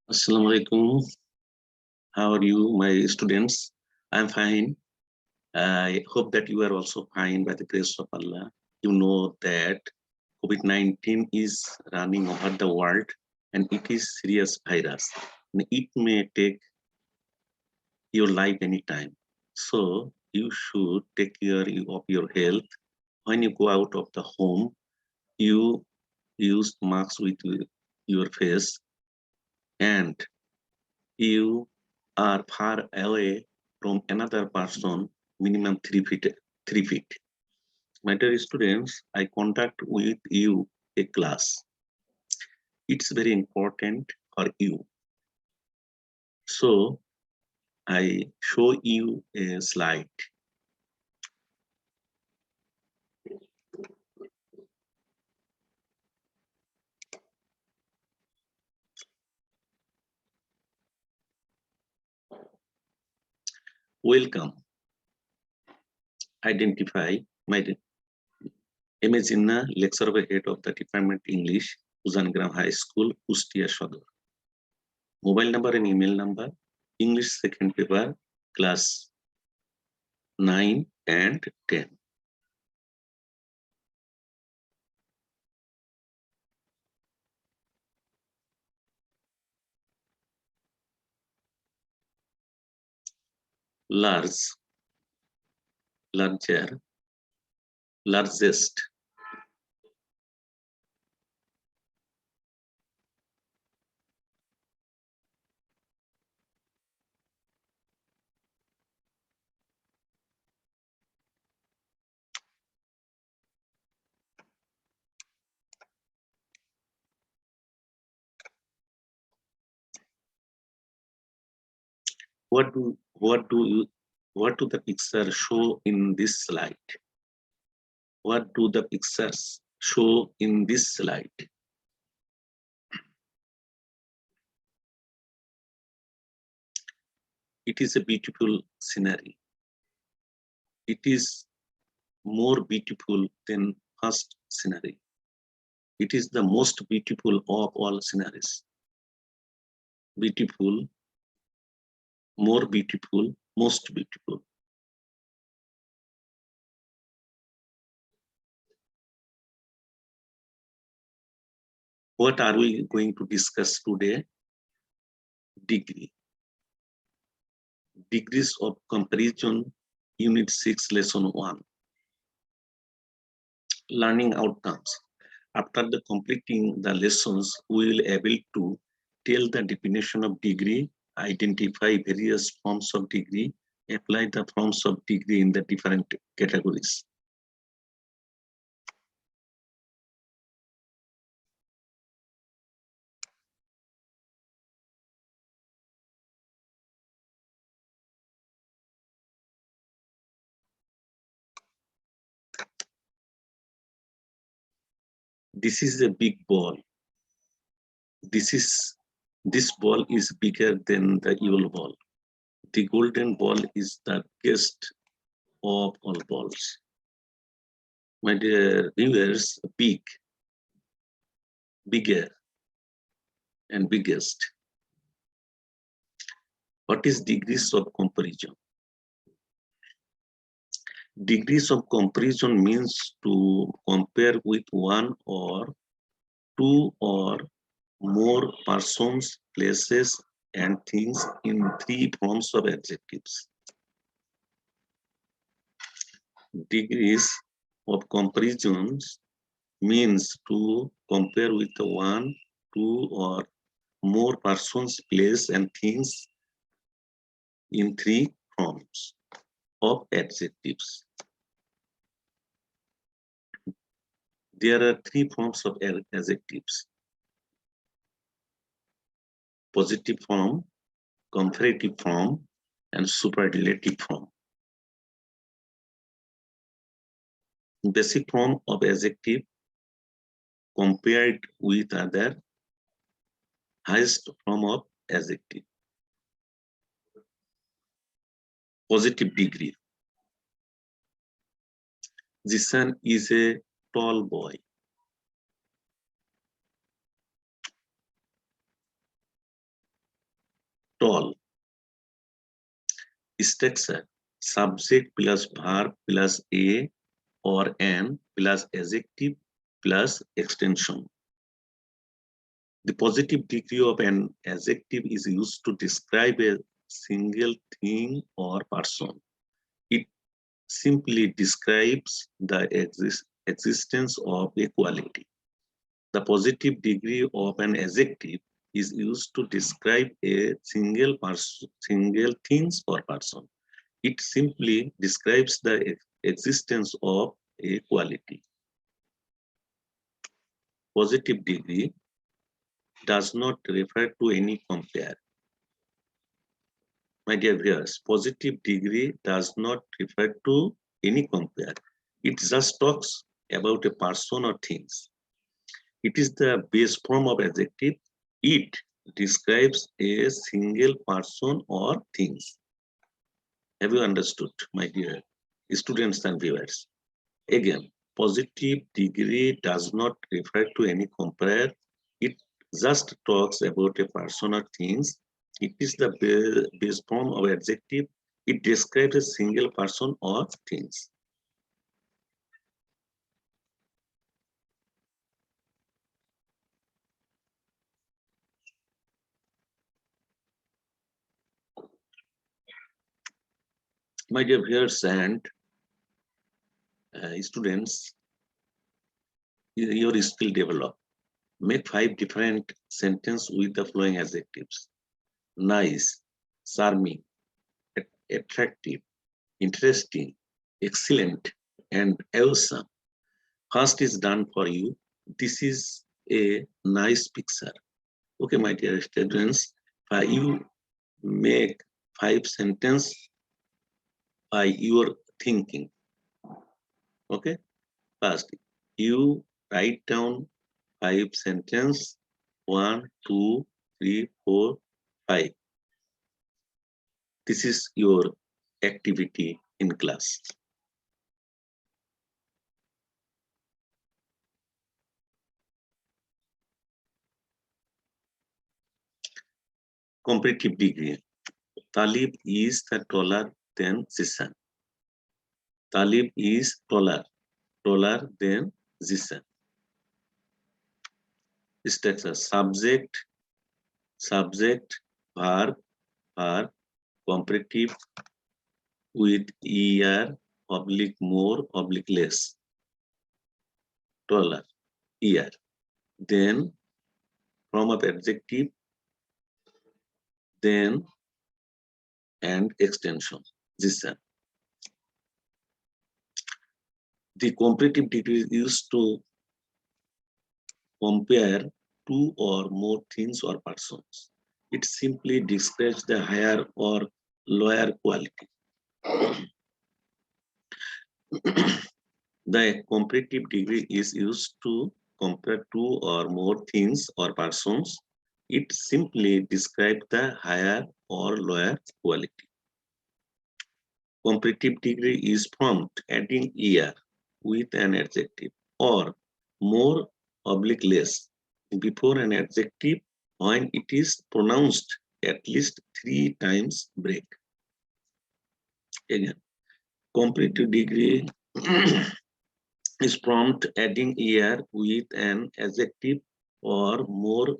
Assalamu alaikum. How are you, my students? I'm fine. I hope that you are also fine by the grace of Allah. You know that COVID-19 is running over the world and it is serious virus. And it may take your life anytime. So you should take care of your health. When you go out of the home, you use mask with your face and you are far away from another person, minimum 3 feet. 3 feet. My dear students, I conduct with you a class. It's very important for you. So I show you a slide. Welcome. Identify my image in the lecture head of the Department English, Uzangram High School, Ustia Shodor. Mobile number and email number, English second paper, class 9 and 10. Large, larger, largest, what do the pictures show in this slide? What do the pictures show in this slide? It is a beautiful scenery. It is more beautiful than first scenery. It is the most beautiful of all sceneries. Beautiful, more beautiful, most beautiful. What are we going to discuss today? Degree. Degrees of comparison, Unit 6, Lesson 1. Learning outcomes. After the completing the lessons, we will able to tell the definition of degree, identify various forms of degree, apply the forms of degree in the different categories. This is a big ball. This ball is bigger than the yellow ball. The golden ball is the biggest of all balls. My dear viewers, bigger, and biggest. What is degrees of comparison? Degrees of comparison means to compare with one or two or more persons, places, and things in three forms of adjectives. Degrees of comparisons means to compare with one, two, or more persons, place, and things in three forms of adjectives. There are three forms of adjectives: positive form, comparative form, and superlative form. Basic form of adjective compared with other, highest form of adjective. Positive degree. Zishan is a tall boy. tall. Structure: subject plus verb plus a or an plus adjective plus extension. The positive degree of an adjective is used to describe a single thing or person. It simply describes the existence of a quality. The positive degree of an adjective is used to describe a single things or person. It simply describes the existence of a quality. Positive degree does not refer to any compare. My dear viewers, positive degree does not refer to any compare. It just talks about a person or things. It is the base form of adjective. It describes a single person or things. Have you understood, my dear students and viewers? Again, positive degree does not refer to any compare. It just talks about a person or things. It is the base form of adjective. It describes a single person or things. My dear viewers and students, your skill develop. Make 5 different sentences with the following adjectives: nice, charming, attractive, interesting, excellent, and awesome. First is done for you. This is a nice picture. Okay, my dear students, you make 5 sentences by your thinking. Okay, first you write down 5 sentences. 1, 2, 3, 4, 5. This is your activity in class. Comparative degree. Talib is taller than Zisan. Talib is taller than Zisan. Structure: subject, verb, comparative with er, more, less, taller, er. Then form of adjective, then and extension, Zisan. The comparative degree is used to compare 2 or more things or persons. It simply describes the higher or lower quality. The comparative degree is used to compare 2 or more things or persons. It simply describes the higher or lower quality. Comparative degree is formed adding er with an adjective or more less before an adjective when it is pronounced at least 3 times break. Again, comparative degree is formed adding er with an adjective or more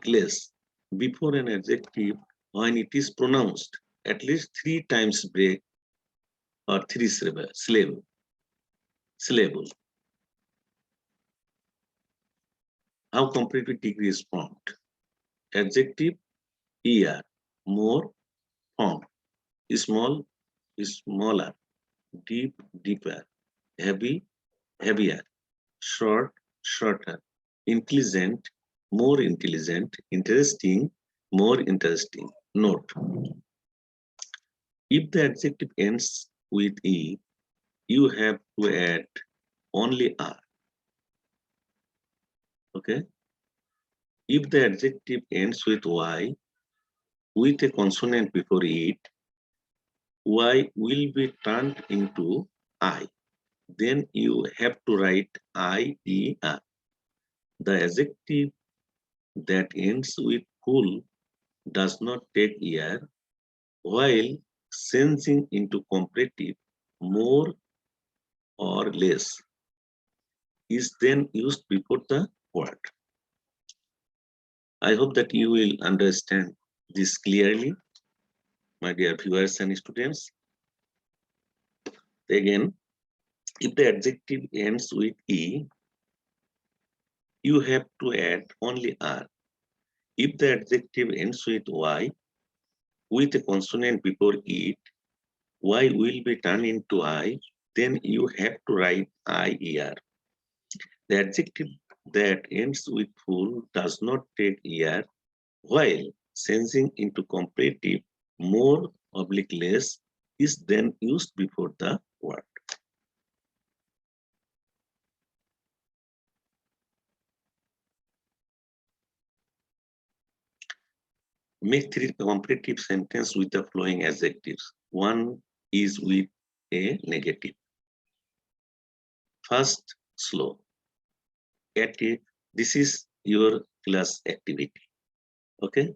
less before an adjective when it is pronounced at least 3 times break or 3 syllable. How comparative degree is formed? Adjective er, more, formed, small, smaller, deep, deeper, heavy, heavier, short, shorter, intelligent, more intelligent, interesting, more interesting. Note: if the adjective ends with e, you have to add only r. Okay? If the adjective ends with y, with a consonant before it, y will be turned into I. Then you have to write I-E-R. The adjective that ends with full does not take year, while changing into comparative more or less is then used before the word. I hope that you will understand this clearly, my dear viewers and students. Again, if the adjective ends with E, you have to add only R. If the adjective ends with Y, with a consonant before it, Y will be turned into I, then you have to write IER. The adjective that ends with full does not take ER, while changing into comparative more oblique less is then used before the word. Make three comparative sentences with the following adjectives. One is with a negative. First, slow. Active. This is your class activity. Okay.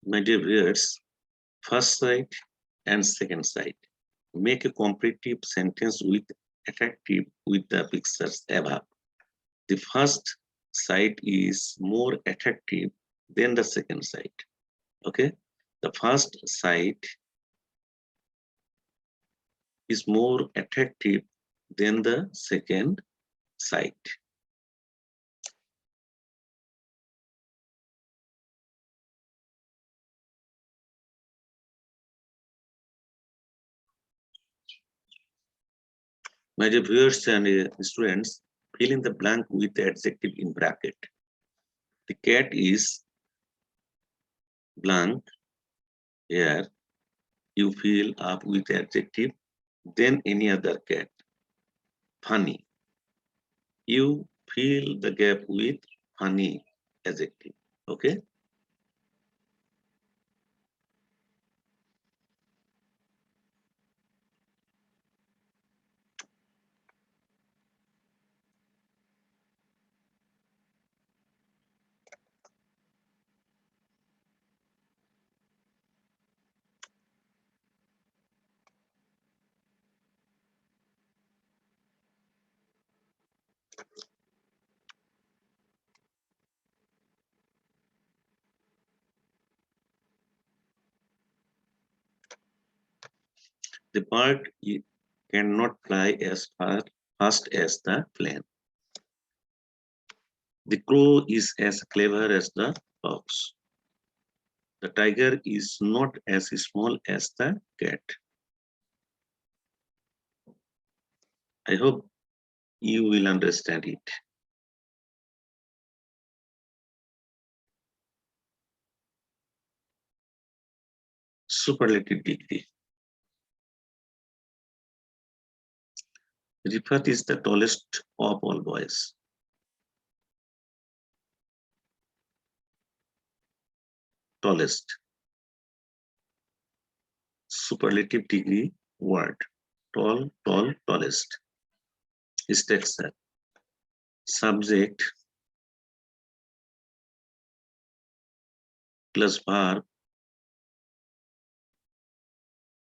My dear viewers, first side and second side. Make a comparative sentence with attractive with the pictures above. The first side is more attractive than the second side. Okay, the first side is more attractive than the second side. My dear viewers and students, fill in the blank with the adjective in bracket. The cat is blank. Here you fill up with the adjective, then any other cat. Funny. You fill the gap with funny adjective. Okay. The bird cannot fly as fast as the plane. The crow is as clever as the fox. The tiger is not as small as the cat. I hope you will understand it. Superlative degree. Rifat is the tallest of all boys. Tallest. Superlative degree word. Tall, tall, tallest. Structure. Subject plus verb.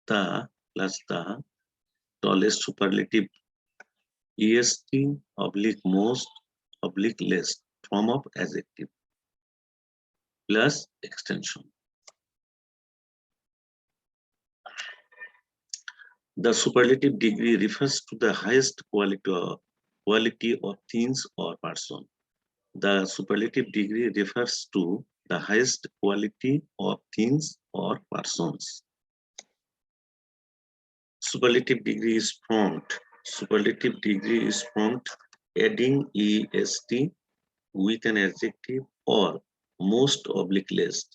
The plus the tallest superlative. EST oblique most oblique less form of adjective plus extension. The superlative degree refers to the highest quality of things or person. The superlative degree refers to the highest quality of things or persons. Superlative degree is formed. Superlative degree is formed adding est with an adjective or most oblique less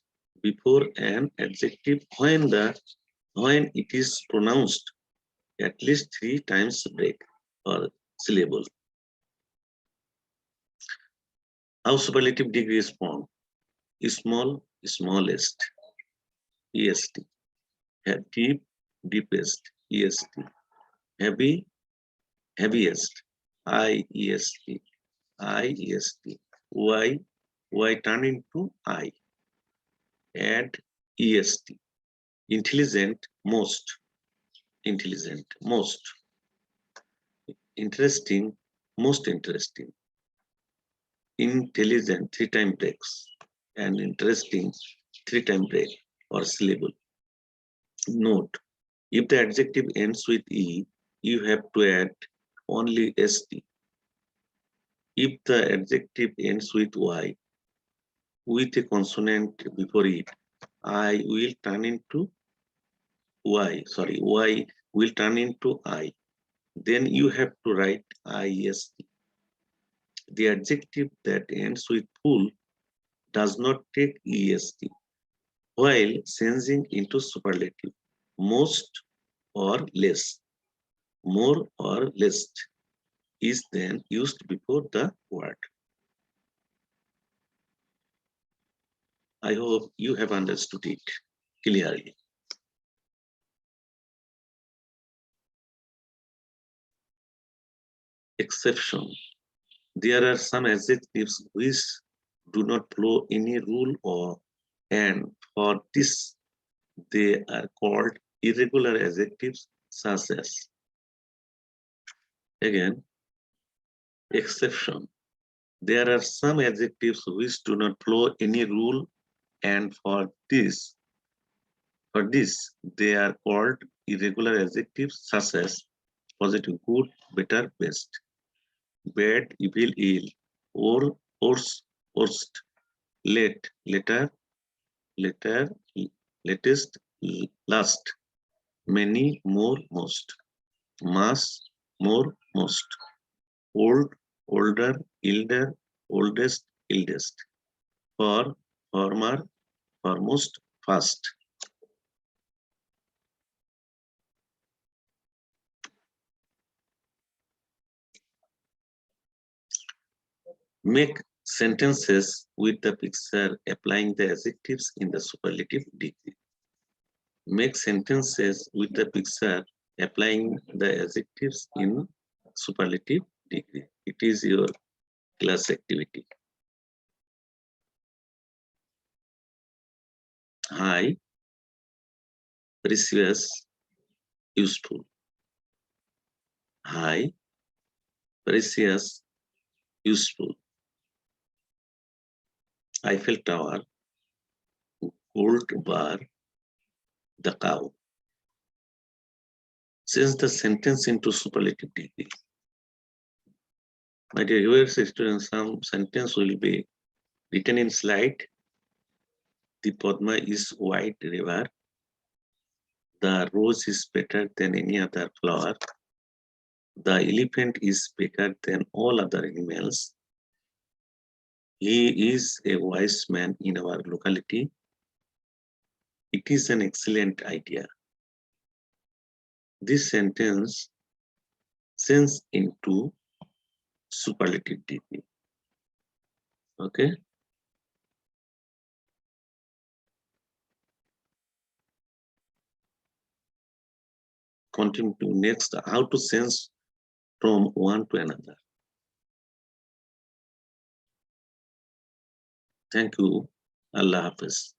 before an adjective when it is pronounced at least 3 times break or syllable. How superlative degree is formed? Small, smallest. est. Deep, deepest, est. Heavy, heaviest, iest. Iest. Y turn into I. Add est. Intelligent, most. Intelligent, most. Interesting, most interesting. Intelligent, 3-time breaks. And interesting, 3-time break or syllable. Note, if the adjective ends with E, you have to add only st. If the adjective ends with Y, with a consonant before it, I will turn into Y, sorry, Y will turn into I. Then you have to write IST. The adjective that ends with full does not take EST, while changing into superlative, most or less, more or less is then used before the word. I hope you have understood it clearly. Exception. There are some adjectives which do not follow any rule and for this they are called irregular adjectives such as. Again, exception. There are some adjectives which do not follow any rule and for this they are called irregular adjectives such as positive, good, better, best, bad, evil, ill, or, worse, worst, late, later, later, latest, last, many, more, most, mass, more, most, old, older, elder, oldest, eldest, for, former, foremost, fast. Make sentences with the picture applying the adjectives in the superlative degree. Make sentences with the picture applying the adjectives in superlative degree. It is your class activity. High, precious, useful. High, precious, useful. Eiffel Tower, gold bar, the cow. Change the sentence into superlative degree. My dear viewers, students, some sentence will be written in slide. The Padma is white river. The rose is better than any other flower. The elephant is bigger than all other animals. He is a wise man in our locality. It is an excellent idea. This sentence sends into superlative degree. Okay. Continue to next, how to sense from one to another. Thank you. Allah Hafiz.